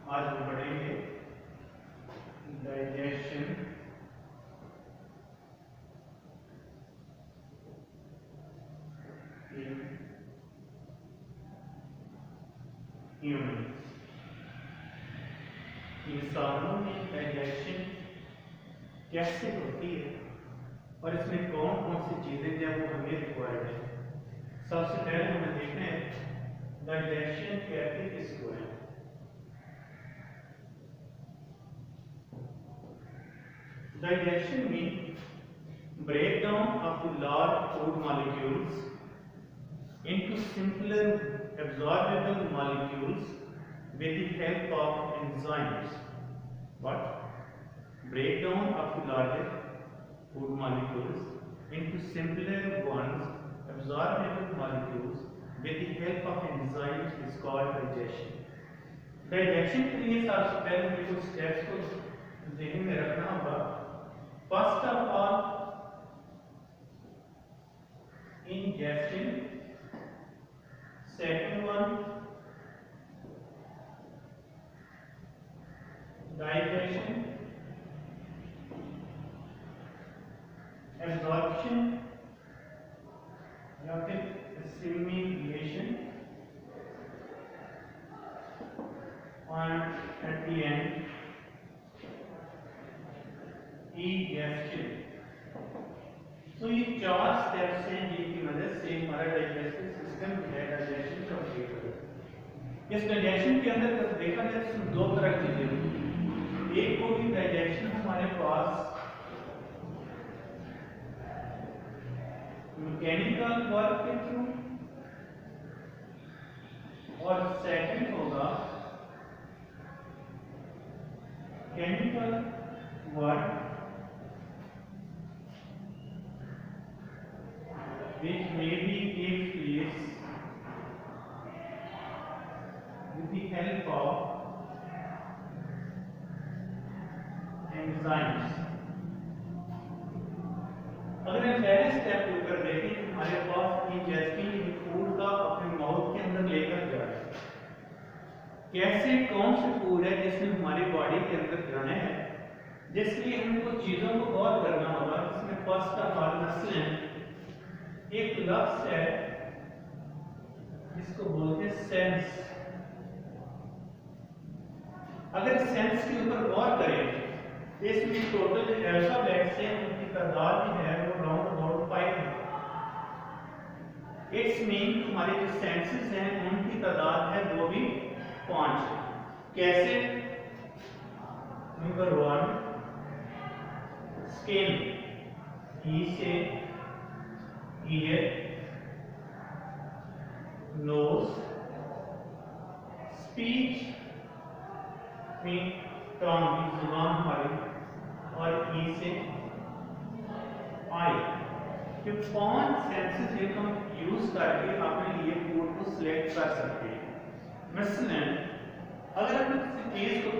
आज हम पढ़ेंगे डाइजेशन इन ह्यूमंस। इंसानों में डाइजेशन कैसे होती है और इसमें कौन कौन सी चीजें जो वो हमें रिक्वायर्ड है। सबसे पहले हमें देखना है डाइजेशन कहते किसको है। Digestion means breakdown of the large food molecules into simpler absorbable molecules with the help of enzymes. What? Breakdown of the larger food molecules into simpler ones, absorbable molecules with the help of enzymes is called digestion. Digestion के लिए सबसे पहले हमें कुछ steps को ध्यान में रखना होगा। First of all, ingestion. Second one, digestion. Absorption या फिर assimilation. And at the end, egestion. तो ये चार स्टेप्स हैं जिनकी मदद से हमारा डाइजेस्टिव सिस्टम जो है डाइजेशन कंप्लीट होता है। इस डाइजेशन के अंदर जब देखा जाए तो दो तरह की चीजें होती हैं। एक होगी डाइजेशन हमारे पास मैकेनिकल वर्क के थ्रू, और सेकंड होगा chemical work which may be takes place with the help of enzymes. अगर हम पहले स्टेप के ऊपर देखें तो हमारे पास इंजेस्टिंग फूड का अपने माउथ के अंदर लेकर जाए, कैसे कौन सा फूड है जिसमें हमारी बॉडी के अंदर जाना है, जिसके लिए हमको चीजों को गौर करना होगा। इसमें फर्स्ट ऑफ ऑल मसलन एक लफ्ज है जिसको बोलते हैं सेंस। अगर सेंस के ऊपर गौर करें तो इसमें टोटल अल्फाबेट्स हैं उनकी तादाद जो है वो राउंड अबाउट 5 है। इट्स मीन हमारे जो सेंसेस हैं उनकी तादाद है वो भी 5 है। कैसे? नंबर 1 स्किन, ई से ईयर, नोज, स्पीच में टंग जुबान हमारी, और ई से आई। ये 5 सेंसेस जो हम यूज करके अपने लिए फूड को सिलेक्ट कर सकते हैं। मसलन अगर हम किसी चीज को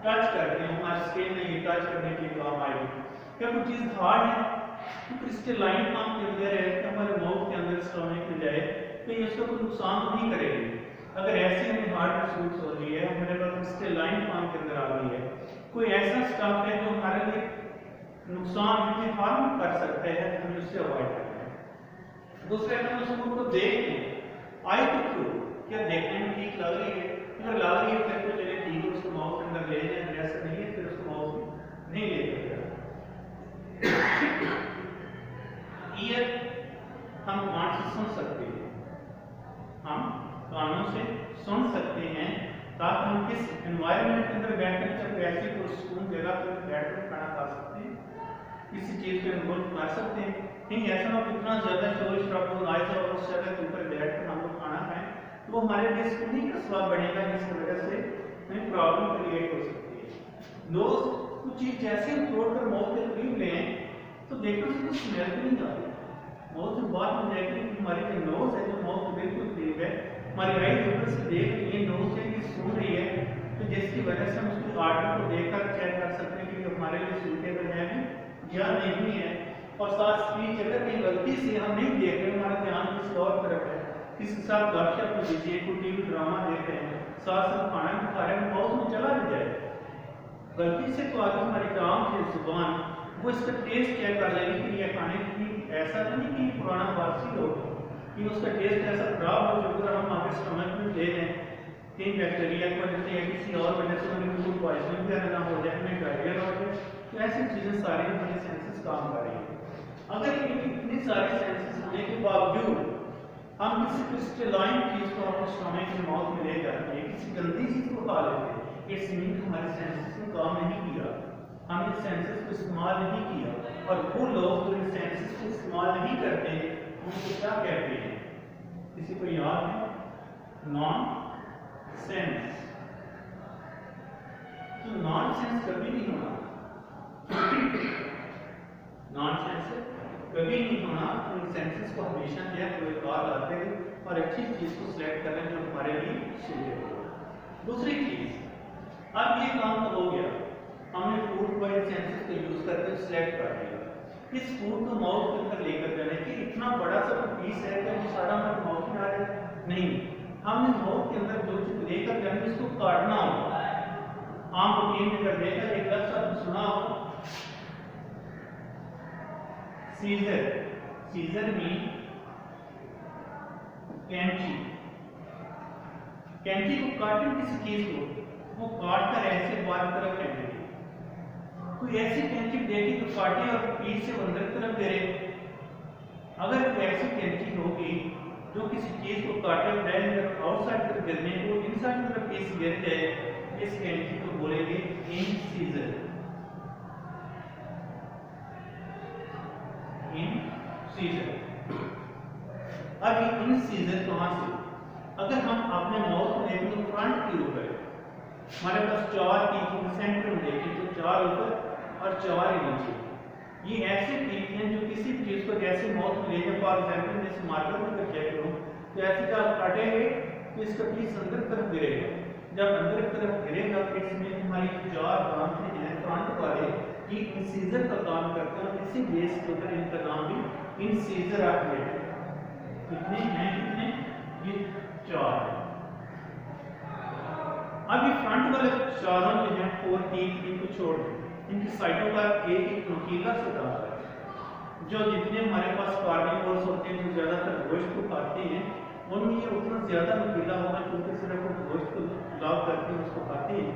टच करते हैं, हमारे स्किन में ये टच करने के काम आएगी। क्या कोई चीज हार्ड है तो क्रिस्टलाइन फॉर्म के अंदर है तो हमारे माउथ के अंदर स्टोमक में जाए तो ये उसका कोई नुकसान तो नहीं करेगी। अगर ऐसे में हार्ड महसूस हो रही है, हमारे पास क्रिस्टलाइन फॉर्म के अंदर आ गई है, कोई ऐसा स्टफ है जो हमारे लिए नुकसान में हार्म कर सकता है तो हमें उससे अवॉइड करना है। दूसरा हम उस फूड को देखते आई के थ्रू, क्या देखने में ठीक लग रही है, अगर लग रही है फिर तो चलिए ठीक है उसको माउथ के अंदर ले जाए, ऐसा नहीं है फिर उसको माउथ में नहीं ले जाए। ईयर हम कान से सुन सकते हैं, हम कानों से सुन सकते हैं ताकि हम किस एनवायरनमेंट के अंदर बैठकर जब ऐसी पुरसकून जगह पर बैठकर खाना खा सकते हैं, किसी चीज को इन्वॉल्व कर सकते हैं। नहीं ऐसा ना कितना ज्यादा शोर शराबा नॉइज और उस जगह के ऊपर बैठकर हम लोग खाना खाएं तो वो हमारे लिए स्कूनी का स्वाद बढ़ेगा, जिसकी वजह से हमें प्रॉब्लम क्रिएट हो सकती है। नोज, कुछ चीज जैसे हम तोड़ कर माउथ के करीब लें तो देखो उसको स्मेल भी नहीं आती, माउथ में बात हो जाएगी। हमारी जो नोज है जो माउथ के बिल्कुल करीब है, हमारी आई ऊपर से देख रही है, नोज से ये सुन रही है, तो जिसकी वजह से हम उसको आर्डर को देखकर चेक कर सकते हैं कि हमारे लिए सूटेबल है या नहीं है। और साथ स्पीच अगर कहीं गलती से हम नहीं देख रहे, हमारा ध्यान किसी और तरफ है किसी के साथ गपशप हो लीजिए, कोई टीवी ड्रामा देख रहे हैं, साथ साथ खाना भी खा रहे हैं, माउथ में चला भी जाए, गलती से तो आगे हमारी टांग है जुबान वो इसका टेस्ट चेक कर लेगी कि ये खाने की ऐसा तो नहीं कि पुराना वारसी हो कि उसका टेस्ट ऐसा खराब हो जो अगर हम आगे स्टमक में ले लें कहीं बैक्टीरिया की वजह से या किसी और वजह से हमें फूड पॉइजनिंग वगैरह ना हो जाए, हमें डायरिया हो जाए, तो ऐसी चीज़ें सारी हमारी सेंसेस काम कर रही है। अगर इतनी सारी सेंसेस होने के बावजूद हम किसी क्रिस्टलाइन चीज़ को अपने स्टमक में माउथ में ले जाते हैं, किसी गंदी चीज़ को खा लेते हैं, इट्स मीन हमारे सेंसेस ने काम नहीं किया, हमने सेंसेस को इस्तेमाल नहीं किया। और वो लोग जो इन सेंसेस को इस्तेमाल नहीं करते उनको क्या कहते हैं? किसी को याद है? Non sense. तो नॉन सेंस कभी नहीं होना, नॉन सेंस कभी नहीं होना। उन सेंसेस को हमेशा जो है कोई कार लाते हैं और अच्छी चीज को सिलेक्ट कर रहे हैं जो हमारे लिए सूटेबल हो। दूसरी चीज, अब ये काम तो हो गया, हमने फूड को इन सेंसेस को यूज करके सिलेक्ट कर लिया। इस फूड को माउथ के अंदर लेकर जाने की इतना बड़ा सा पीस है कि वो सारा हमारे माउथ में आ रहा है, नहीं, हमने माउथ के अंदर जो चीज लेकर जाने इसको काटना होगा। आम रूटीन में कर देगा, एक लफ्ज आपने सुना हो सीजर, सीजर मीन कैंची। कैंची को काटें किसी चीज को, वो काट कर ऐसे बाहर तरफ फेंकेंगे। कोई ऐसी कैंची देगी तो काटे और पीस से अंदर तरफ गिरे। अगर कोई ऐसी कैंची होगी जो किसी चीज को काटे और आउटसाइड तरफ गिरने को इनसाइड तरफ पीस गिर जाए, इस कैंची को बोलेंगे इंसीजर। इंसीजर। अब ये इंसीजर कहां से? अगर हम अपने माउथ में देखें तो फ्रंट के ऊपर हमारे पास 4 टीथ सेंटर में देखें तो 4 ऊपर और 4 नीचे। ये ऐसे टीथ हैं जो किसी चीज को जैसे माउथ में ले जाए, फॉर एग्जांपल जैसे मार्कर में कर चेक करो तो ऐसे का काटेंगे तो इसका पीस अंदर तरफ गिरेगा। जब अंदर तरफ गिरेगा तो इसमें हमारी 4 दांत हैं फ्रंट वाले, ये इंसीजर का काम करते हैं। इसी बेस के ऊपर इनका नाम भी इंसीजर रख दिया है। कितने हैं? कितने? ये 4 है। अब ये फ्रंट वाले चारों जो हैं 4 टीथ इनको छोड़ दें, इनकी साइडों का एक नुकीला सा दांत है। जो जितने हमारे पास कार्निवोर्स होते हैं जो ज्यादातर गोश्त को खाते हैं उनमें ये उतना ज्यादा नुकीला होगा क्योंकि सिर्फ वो गोश्त को लाभ करके उसको खाते हैं,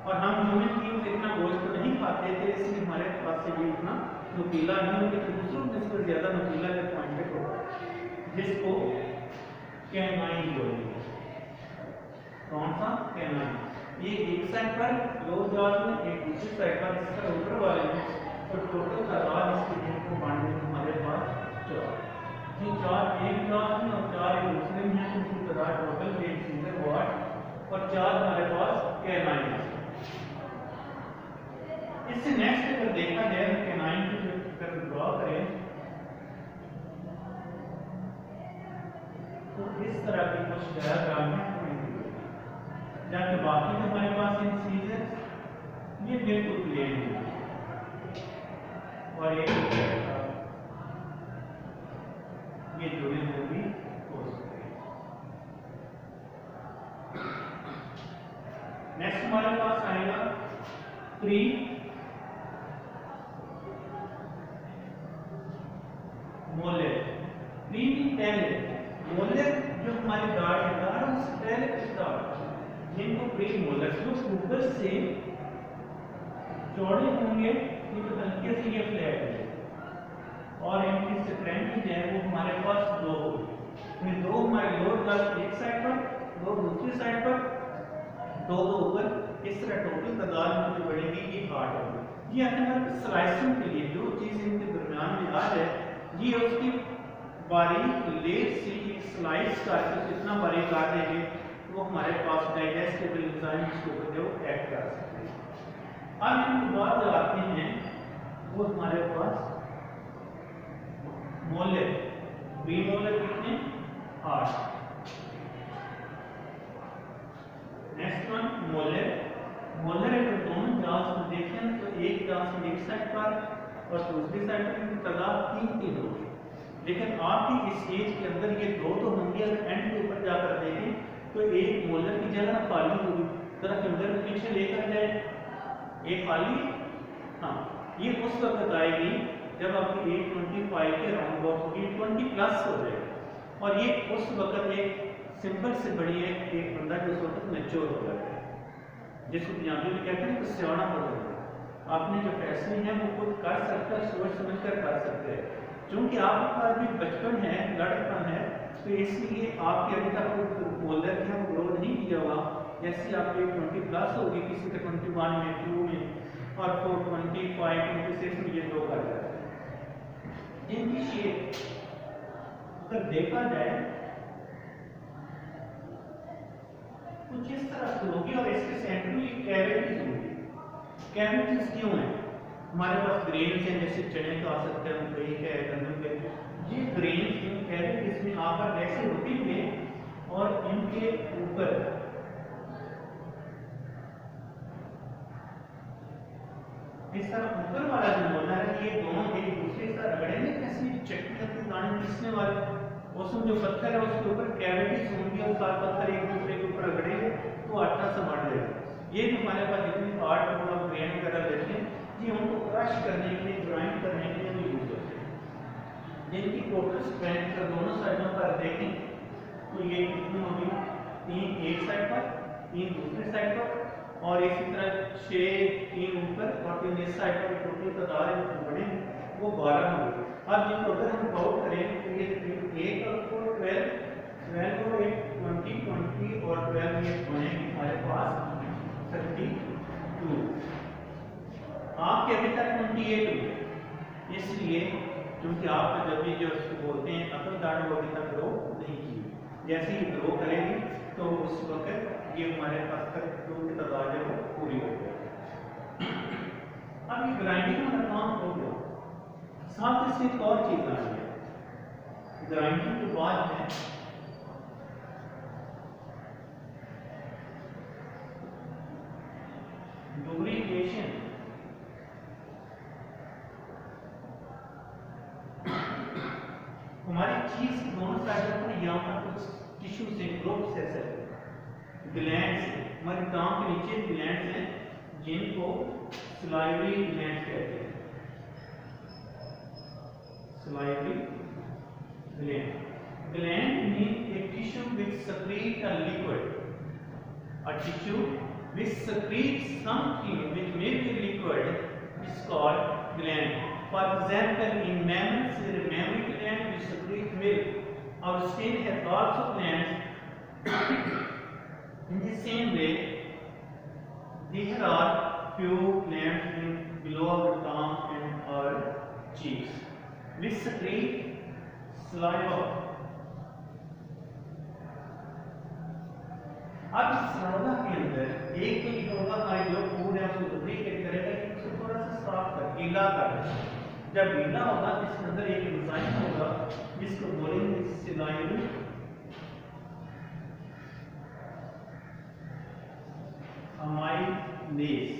और हम ह्यूमन बीइंग्स इतना गोश्त नहीं खाते थे इसलिए हमारे पास से ये उतना नुकीला नहीं होगा। तो दूसरों में इसको ज्यादा नुकीला का पॉइंट होगा जिसको कैनाइन बोलेंगे। कौन सा? कैनाइन। ये एक साइड पर दो जात में, एक दूसरी साइड पर इस तरह ऊपर वाले में, और टोटल तादाद इसके दिन को बांटने में हमारे पास 4। ये 4 एक जात में और 4 एक दूसरे में है, उनकी तादाद टोटल एक सीजर वाट और 4 हमारे पास कैनाइन है। इससे नेक्स्ट अगर देखा जाए तो कैनाइन की जो अगर ड्रॉ करें तो इस तरह की कुछ डायग्राम है, जबकि बाकी जो हमारे पास इंसीजर ये बिल्कुल प्लेन है और ये जुड़े हुए भी हो सकते हैं। नेक्स्ट हमारे पास आएगा प्री मोलर। प्री पहले, मोलर जो हमारी दाढ़ है, दाढ़ उससे पहले कुछ दाढ़ जिनको प्री मोलर जो ऊपर से चौड़े होंगे, ये हल्के से ये फ्लैट है और इनकी स्ट्रेंथ जो है वो हमारे पास 2 होगी। 2 हमारे लोअर क्लास एक साइड पर, 2 दूसरी साइड पर, 2 ऊपर, इस तरह टोटल तादाद में जो बढ़ेगी ये 8 होगी। ये हमारे स्लाइसिंग के लिए जो चीज़ इनके दरमियान में आ जाए ये उसकी बारीक लेट सी स्लाइस करके इतना बारीक आ जाएगी वो हमारे पास डाइजेस्टेबल एंजाइम्स के ऊपर जो एक्ट कर सकते हैं। अब इनके बाद जो आते हैं वो हमारे पास मोलर। बी मोलर कितने? 8। Next one molar. मोलर अगर दोनों जांच में देखें तो एक जांच में एक साइड पर और दूसरी साइड पर इनकी तादाद 3 होगी, लेकिन आपकी इस एज के अंदर ये 2 तो होंगे, अगर जगह खाली होगी, जरा फिंगर पीछे लेकर जाए, ये खाली, हाँ ये उस वक्त आएगी जब आपकी 825 के राउंड अबाउट होगी, 20 प्लस हो जाएगा। और ये उस वक्त एक सिंपल से बड़ी है, एक बंदा जो उस वक्त मैच्योर हो जाता है, जिसको पंजाबी में कहते हैं कि सियाना हो जाता है। आपने जो फैसले हैं वो खुद कर सकता है, सोच समझ कर कर सकते हैं। क्योंकि आपका अभी बचपन है, लड़कपन है, तो इसलिए आपके अभी तक बोलर है वो ग्रो नहीं किया हुआ। जैसे आपके 20 प्लस होगी, किसी का 21 में, 2 में, और 4, 25, 26 में ये ग्रो कर जाता है। जिनकी शेप अगर देखा जाए कुछ इस तरह से होगी, और इसके सेंटर में कैविटीज होंगी। कैविटीज क्यों है? हमारे पास ग्रेन्स हैं, जैसे चने का आ सकता है, मकई का है, गंदम का है। ये ग्रेन्स इन कैविटीज में आकर ऐसे रुकेंगे और इनके ऊपर इस तरह ऊपर वाला जो मोला है, ये दोनों एक दूसरे से रगड़ेंगे, जैसे चटनी अपने दाने पीसने वाले, उसमें जो पत्थर है उसके ऊपर कैविटीज होंगी और सारे पत्थर एक दूसरे के ऊपर रगड़ेंगे तो आटा समझ जाएगा। ये जो हमारे पास जितनी आर्ट और ग्रेन वगैरह लेते हैं, ये उनको क्रश करने के लिए, ग्राइंड करने के लिए भी यूज होते हैं। जिनकी टोटल स्ट्रेंथ दोनों साइडों पर देखें तो ये कितनी होगी, 3 एक साइड पर, 3 दूसरी साइड पर, और इसी तरह 6 3 ऊपर और 3 इस साइड पर। टोटल तादाद जो बने वो 12 होगी। अब जिनको अगर हम काउंट करें तो ये 8 और 4 12, 12 और 8 20, 20 और 12 ये बनेंगे हमारे पास 32। आपके अभी तक 28 हुए, इसलिए क्योंकि आप जब भी जो उसको बोलते हैं अकल दाढ़ वो अभी तक ग्रो नहीं की। जैसे ही ग्रो करेंगे तो उस वक्त ये हमारे पास तक की तादाद है वो पूरी हो जाएगी। अब ये ग्राइंडिंग वाला काम हो गया, साथ इससे एक और चीज आ रही है। ग्राइंडिंग के बाद है लुब्रिकेशन। हमारी चीज दोनों साइडों पर यहाँ पर कुछ टिश्यू से, ग्रोथ से, ग्लैंड से, हमारी टांग के नीचे ग्लैंड हैं जिनको सलाइवरी ग्लैंड कहते हैं। Salivary gland. Gland mean a tissue which secretes a liquid. A tissue which secretes something which may be liquid is called gland. For example, in mammals there is a mammary gland which secretes milk. Our skin has also glands. In the same way, there are few glands in below our tongue and our cheeks which secrete saliva. अब इस saliva के अंदर एक तो ये होगा हमारे जो फूड है उसको लुब्रिकेट करेगा, उसको थोड़ा सा साफ कर, गीला कर। जब गीला होगा इसके अंदर एक एंजाइम होगा जिसको बोलेंगे सलाइवरी अमाइलेज।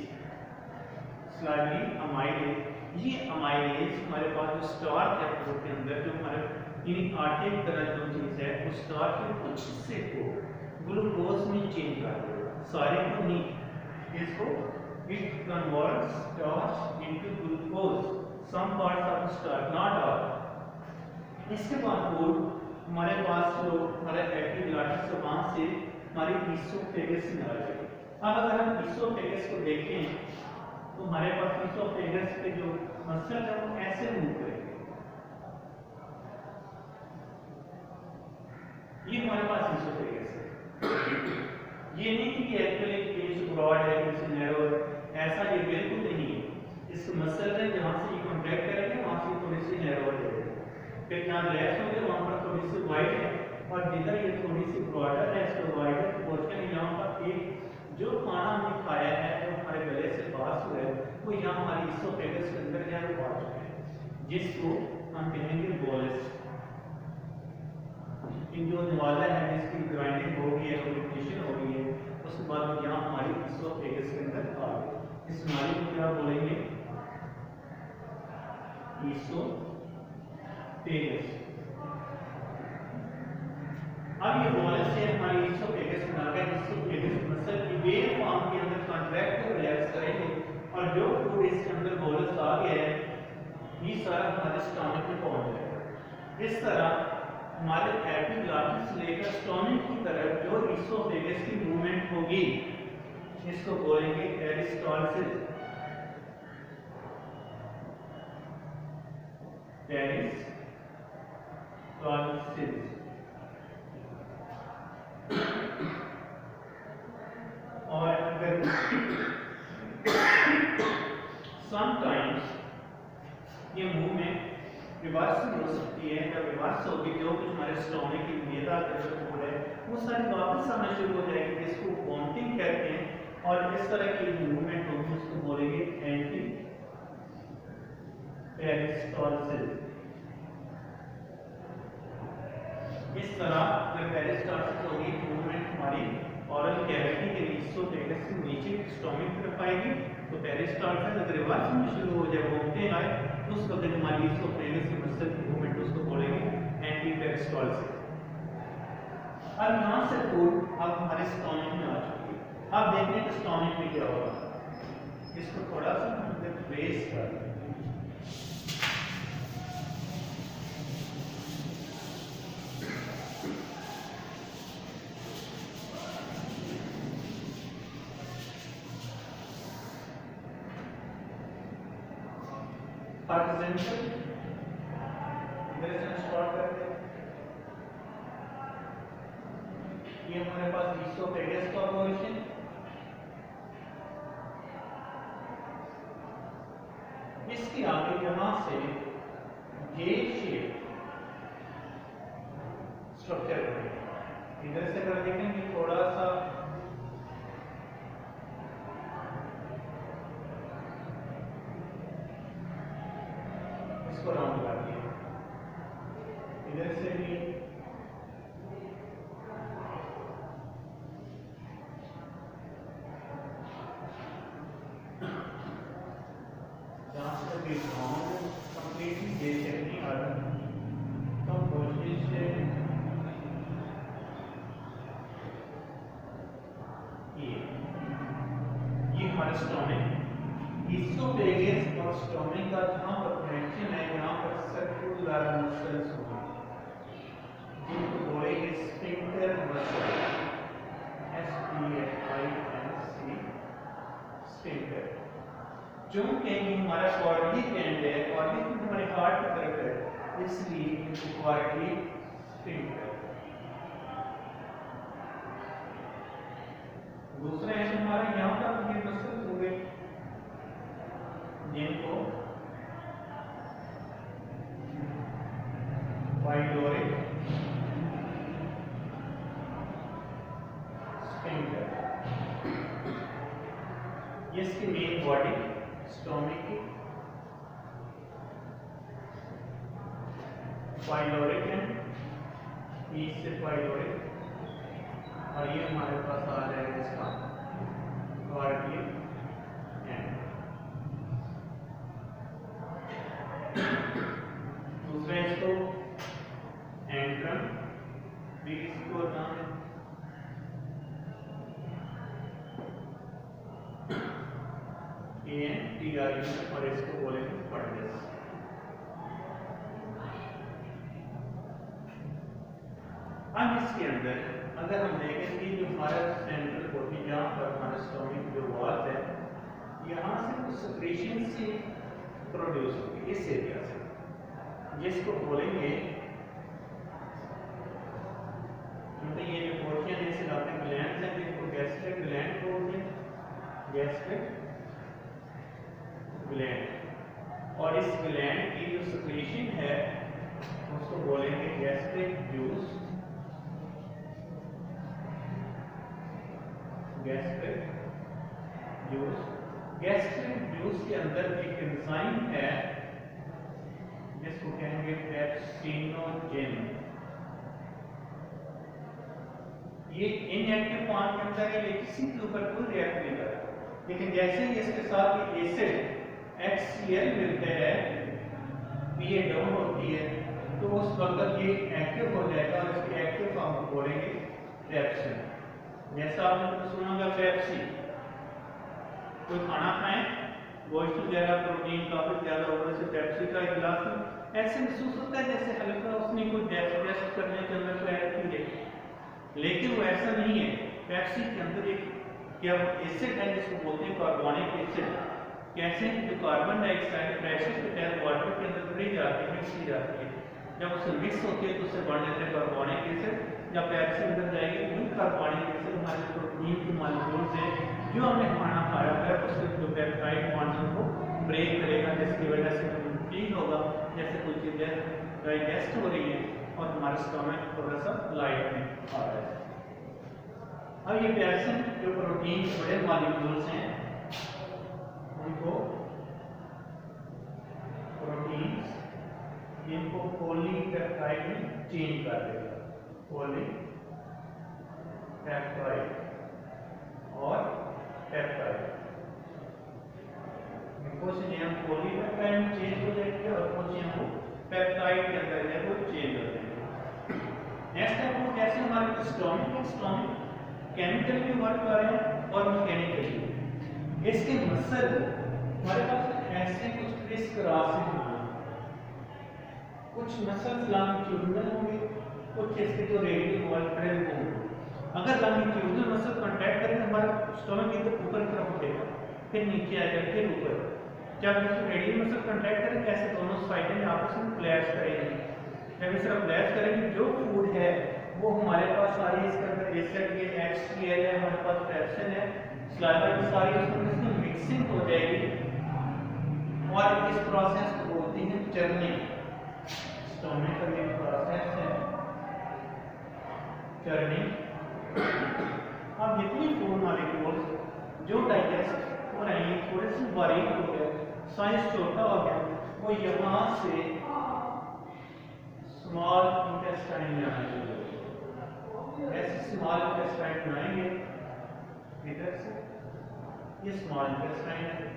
Salivary amylase. ये अमाइलेज हमारे पास जो स्टार्च है फूड के अंदर, जो हमारे इन आटे की तरह जो चीज है, उस स्टार्च के कुछ हिस्से को ग्लूकोज में चेंज कर देगा, सारे को नहीं। इसको it converts starch into glucose, some parts of starch, not all. इसके बाद फूड हमारे पास जो हमारा एपिग्लॉटिस है वहां से हमारी ईसोफेगस में आ जाएगी। अब अगर हम ईसोफेगस को देखें तो हमारे पास ईसोफेगस के जो मसल है वो ऐसे मूव करेंगे। ये हमारे पास ईसोफेगस है। ये नहीं कि एक्चुअली पेज ब्रॉड है, कुछ नैरो है, ऐसा ये बिल्कुल नहीं है। इस मसल है जहां से ये कॉन्ट्रैक्ट करेंगे वहां से थोड़ी सी नैरो हो जाएगी, फिर जहां लेस होंगे वहां पर थोड़ी सी वाइड है, और जिधर ये थोड़ी सी ब्रॉडर है इसको वाइडर पोर्शन यहाँ पर एक जो खाना हमने खाया है जो हमारे गले से पास हुआ है वो यहाँ हमारी ईसोफेगस के अंदर यहाँ पहुंच चुका है, जिसको हम कहेंगे बोलस। इन जो निवाला है जिसकी ग्राइंडिंग हो गई है, लुब्रिकेशन हो गई है, उसके बाद यहाँ हमारी ईसोफेगस के अंदर आ गई। इस नाली को क्या बोलेंगे? ईसोफेगस। अब ये बोलस से हमारी ईसोफेगस में आ गए। इसोफेगस मसल की वेव फॉर्म के अंदर कॉन्ट्रैक्ट और रिलैक्स करेंगे और जो फूड इसके अंदर बोलस आ गया है ये सारा हमारे स्टमक में पहुंच जाएगा। इस तरह हमारे एपिग्लॉटिस से लेकर स्टमक की तरफ जो इसोफेगस की मूवमेंट होगी इसको बोलेंगे पेरिस्टालसिस। और अगर समटाइम्स ये मूवमेंट रिवर्स हो सकती है, जब रिवर्स होगी जो कुछ हमारे स्टमक की मैदा का जो फूड है वो सारी वापस आना शुरू हो जाएगी, जिसको वॉमिटिंग कहते हैं। और इस तरह की मूवमेंट होगी उसको बोलेंगे एंटी पेरिस्टालसिस। इस तरह अगर पेरिस्टालसिस होगी मूवमेंट हमारी ओरल कैविटी के इसोफेगस से नीचे स्टमक की तरफ आएगी, तो पेरिस्टालसिस अगर रिवर्स में शुरू हो जाए वॉमिटिंग आए तो उस वक्त हमारी इसोफेगस की मसल की मूवमेंट उसको बोलेंगे एंटी पेरिस्टालसिस। अब यहाँ से फूड अब हमारे स्टमक में आ चुकी है। अब देखते हैं कि स्टमक में क्या होगा। इसको थोड़ा सा हम ट्रेस कर लें। फॉर एग्जांपल इधर से हम स्टार्ट करते हैं। ये हमारे पास इसोफेगस का पोजीशन, इसके आगे यहां से ये शेप स्ट्रक्चर बनेगा। इधर से अगर देखेंगे थोड़ा सा इसको राउंड कर दिया, इधर से भी जहां से भी राउंड कंप्लीटली दे सकती है तो कोशिश से ये हमारे स्टमक इसोफेगस और स्टमक का जहां पर कनेक्शन है यहाँ पर सर्कुलर मसल्स होंगे जिनको बोलेंगे स्फिंक्टर मसल, SPHINC स्फिंक्टर। क्योंकि हमारा कॉर्डिक एंड है, कॉर्डिक हमारे हार्ट की तरफ है इसलिए इनको कॉर्डिक स्फिंक्टर। दूसरा है हमारा यहाँ पर ये मसल्स हो गए जिनको पाइलोरिक स्फिंक्टर। इसकी मेन बॉडी स्टमक की पाइलोरिक एंड, इससे पाइलोरिक, और ये हमारे पास आ जाएगा इसका कार्डियक एंड। दूसरा इसको एंट्रम भी इसको नाम है, ANTRU, और इसको बोलेंगे फंडस। अब इसके अंदर अगर हम देखें कि जो हमारा सेंट्रल बॉडी जहाँ पर हमारा स्टमक जो वॉल है यहाँ से कुछ सेक्रेशन से प्रोड्यूस होगी इस एरिया से, जिसको बोलेंगे, क्योंकि ये जो पोर्शन है इसे आपने ग्लैंड है जिनको गैस्ट्रिक ग्लैंड बोलते हैं, गैस्ट्रिक ग्लैंड। और इस ग्लैंड की जो सेक्रेशन है उसको बोलेंगे gastric juice, gastric juice. Gastric juice के अंदर एक एंजाइम है जिसको कहेंगे पेप्सिनोजेन। ये इनएक्टिव फॉर्म के अंदर है, ये किसी के ऊपर कोई रिएक्ट नहीं कर रहा, लेकिन जैसे ही इसके साथ ये एसिड HCl मिलते हैं, पीए डाउन होती है, तो उस वक्त ये एक्टिव हो जाएगा और इसके एक्टिव फॉर्म को बोलेंगे पेप्सिन। जैसा आपने तो सुना होगा पेप्सी, कोई खाना खाएं, गोश्त वगैरह प्रोटीन काफी ज्यादा होने से पेप्सी का एक गिलास ऐसे महसूस होता है जैसे हल्का उसने कोई डाइजेस्ट करने के अंदर कोई ऐड की है, लेकिन वो ऐसा नहीं है। पेप्सी के अंदर एक क्या एसिड है जिसको बोलते हैं कार्बोनिक एसिड। कैसे? जो कार्बन डाइऑक्साइड प्रेशर के तहत वाटर के अंदर भरी जाती है, मिक्स की जाती है, जब उससे मिक्स होती है तो उससे बन जाते हैं कार्बोनिक एसिड। जब पेप्सी अंदर जाएगी तो वही कार्बोनिक एसिड हमारे प्रोटीन के मॉलिक्यूल्स है जो हमने खाना खाया है उसके जो पेप्टाइड बॉन्ड्स को ब्रेक करेगा, जिसकी वजह से हमें फील होगा जैसे कोई चीज़ें डाइजेस्ट हो रही है और हमारे स्टमक थोड़ा सा लाइट में आ रहा है। अब ये पेप्सिन जो प्रोटीन के बड़े मॉलिक्यूल्स हैं उनको प्रोटीन्स इनको पॉलीपेप्टाइड में चेंज कर देगा, पॉलीपेप्टाइड और पेप्टाइड कुछ नियम पॉलीपेप्टाइड में चेंज हो जाएंगे और कुछ नियम को पेप्टाइड के अंदर है वो चेंज हो जाएंगे। नेक्स्ट है वो कैसे हमारे स्टोमिक केमिकल भी वर्क कर रहे हैं और मैकेनिकली। इसके मसल हमारे पास ऐसे कुछ क्रिस क्रॉस होंगे, कुछ मसल्स लॉन्गिट्यूडिनल होंगे, कुछ इसके जो रेडियल वॉल खड़े होंगे। अगर लॉन्गिट्यूडिनल मसल कांटेक्ट करें हमारा स्टोमक इधर ऊपर की तरफ उठेगा, फिर नीचे आएगा, फिर ऊपर। जब इसको रेडियल मसल कांटेक्ट करें ऐसे दोनों साइडें आपस में क्लैश करेंगे। जब इस तरह क्लैश करेंगे जो फूड है वो हमारे पास सारी इसके अंदर एसिड के HCl है, हमारे पास पेप्सिन है, स्लाइवा की सारी उसमें मिक्सिंग हो जाएगी और इस प्रोसेस को बोलते हैं चर्निंग। स्टोमिक का ये प्रोसेस है चर्निंग। अब जितनी फूड मॉलिक्यूल्स जो डाइजेस्ट हो रहे हैं थोड़े से बारीक हो गए, साइज छोटा हो गया, वो यहाँ से स्मॉल इंटेस्टाइन में आएंगे। ऐसे स्मॉल इंटेस्टाइन में आएंगे, इधर से ये स्मॉल इंटेस्टाइन है,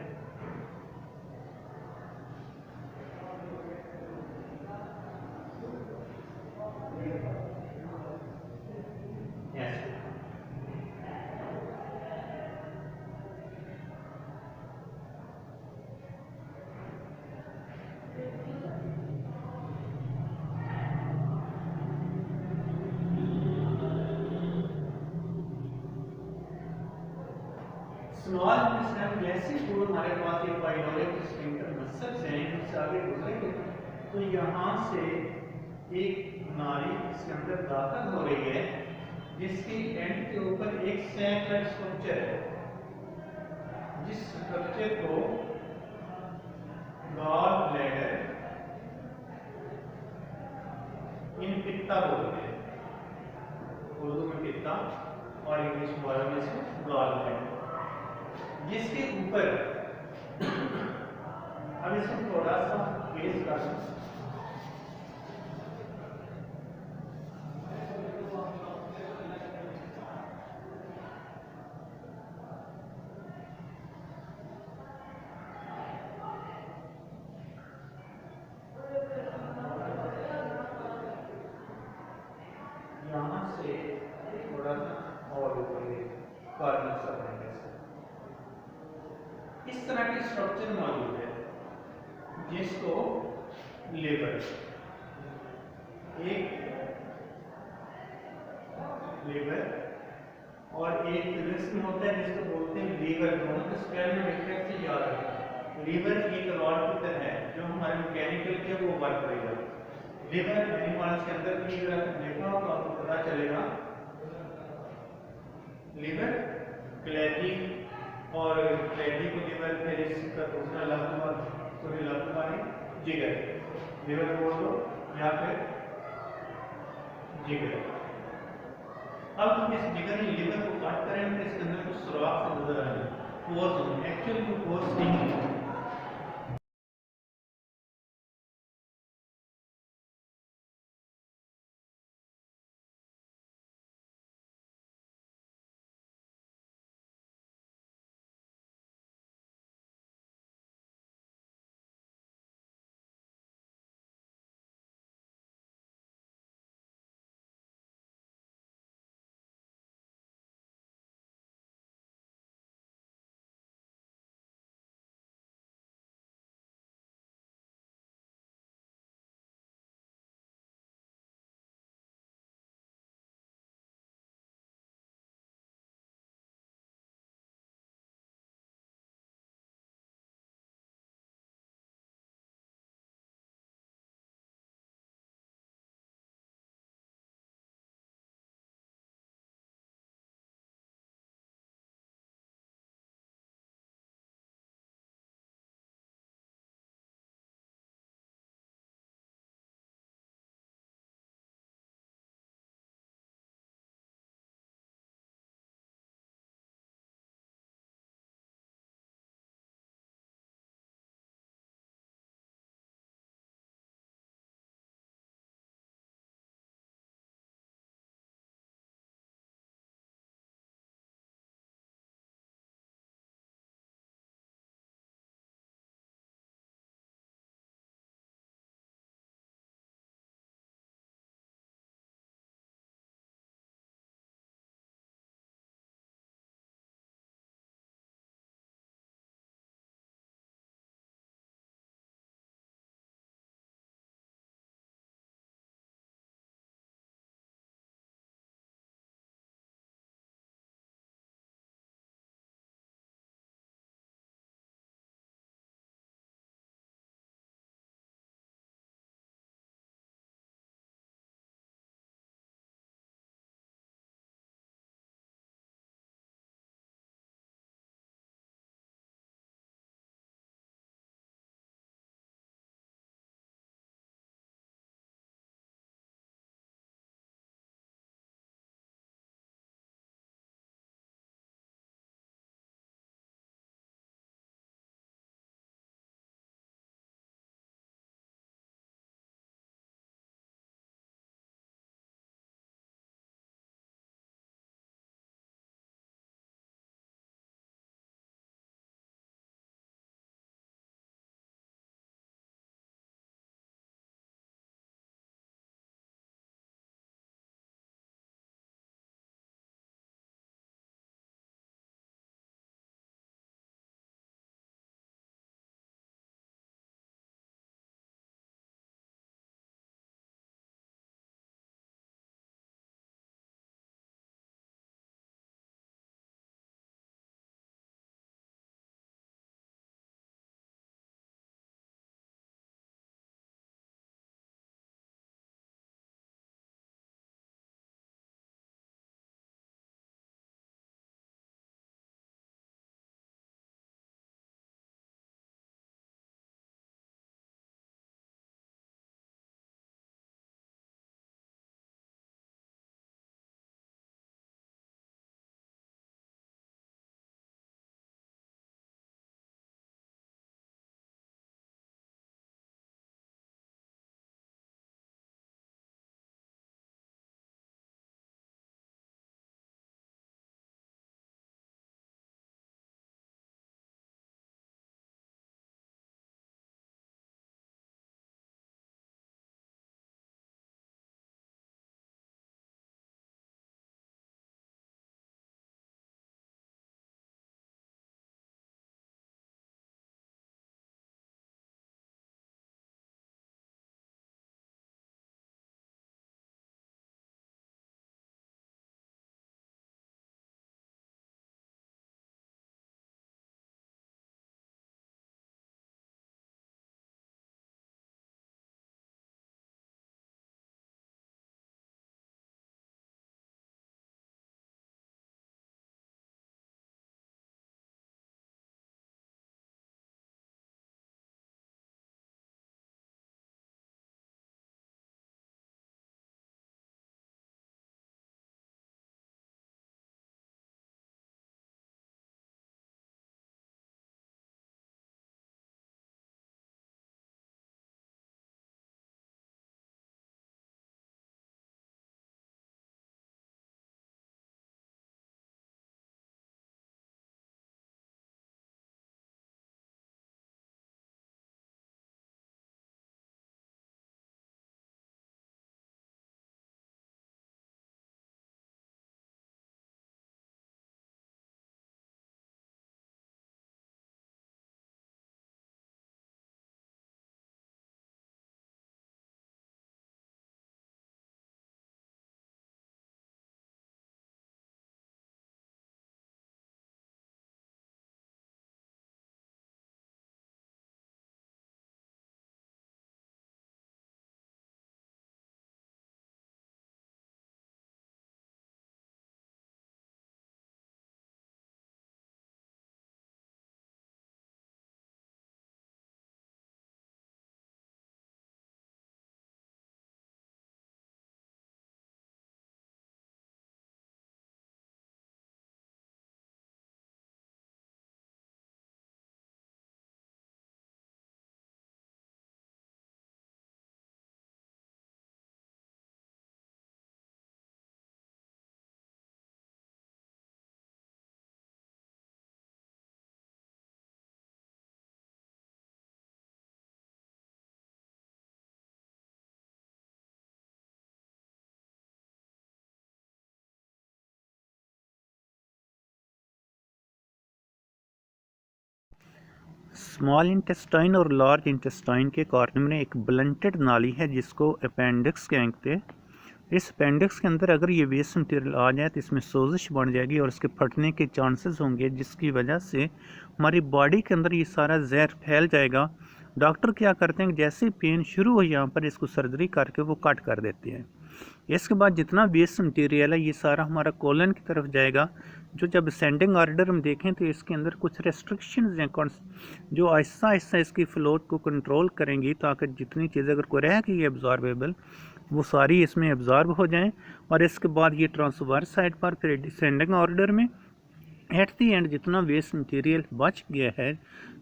स्मॉल इंटेस्टाइन जैसे फूड हमारे पास ये पाइलोरिक स्फिंक्टर मसल्स हैं इससे आगे गुजरेंगे तो यहाँ से एक नाली इसके अंदर दाखिल हो रही है जिसकी एंड के ऊपर एक सैक लाइक स्ट्रक्चर है, जिस स्ट्रक्चर को गॉल ब्लैडर इन पित्ता बोलते हैं, उर्दू में पित्ता और इंग्लिश वर्ड में इसको गॉल ब्लैडर, जिसके ऊपर अब इसको थोड़ा सा बेस कर यहाँ से थोड़ा सा और ऊपर कॉर्नर सब इस तरह की स्ट्रक्चर मौजूद है जिसको लिवर और एक रिस्क होता है जिसको बोलते हैं लीवर। दोनों के स्पेल में डिफरेंस से याद रखें। लीवर एक रॉड की तरह है जो हमारे मैकेनिकल के वो वर्क करेगा। लिवर एनिमल्स के अंदर भी अगर देखा हो तो आपको पता चलेगा लिवर क्लैजी और क्लैजी को लिवर, फिर इसका दूसरा लफ्ज जिगर, लिवर बोल दो या फिर जिगर। अब हम इस जिगर में लिवर को काट करें तो इसके अंदर कुछ सुराख से गुजर आएंगे, पोर्स होंगे, एक्चुअली वो पोर्स नहीं है। स्मॉल इंटेस्टाइन और लार्ज इंटेस्टाइन के कॉर्नर में एक ब्लंटेड नाली है जिसको अपेंडिक्स कहते हैं। इस अपेंडिक्स के अंदर अगर ये वेस्ट मटेरियल आ जाए तो इसमें सोजिश बढ़ जाएगी और इसके फटने के चांसेस होंगे, जिसकी वजह से हमारी बॉडी के अंदर ये सारा जहर फैल जाएगा। डॉक्टर क्या करते हैं, जैसे ही पेन शुरू हो यहाँ पर इसको सर्जरी करके वो कट कर देते हैं। इसके बाद जितना वेस्ट मटेरियल है ये सारा हमारा कोलन की तरफ जाएगा, जो जब असेंडिंग ऑर्डर में देखें तो इसके अंदर कुछ रेस्ट्रिक्शंस हैं जो आहिस्ता आहिस्ता इसकी फ्लोट को कंट्रोल करेंगी, ताकि जितनी चीज़ें अगर कोई रह गई एब्जॉर्बेबल वो सारी इसमें एब्जॉर्ब हो जाएं। और इसके बाद ये ट्रांसवर्स साइड पर फिर डिसेंडिंग ऑर्डर में एट दी एंड जितना वेस्ट मटेरियल बच गया है,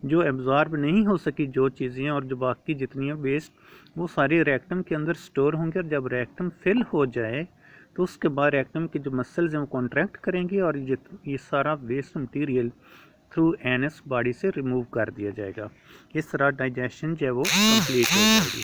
जो एब्जॉर्ब नहीं हो सकी जो चीज़ें और जो बाकी जितनी वेस्ट, वो सारी रेक्टम के अंदर स्टोर होंगे। और जब रेक्टम फिल हो जाए तो उसके बाद रेक्टम की जो मसल्स हैं वो कॉन्ट्रैक्ट करेंगी और ये सारा waste material through anus body से रिमूव कर दिया जाएगा। इस तरह डाइजेशन जो है वो कंप्लीट हो जाएगी।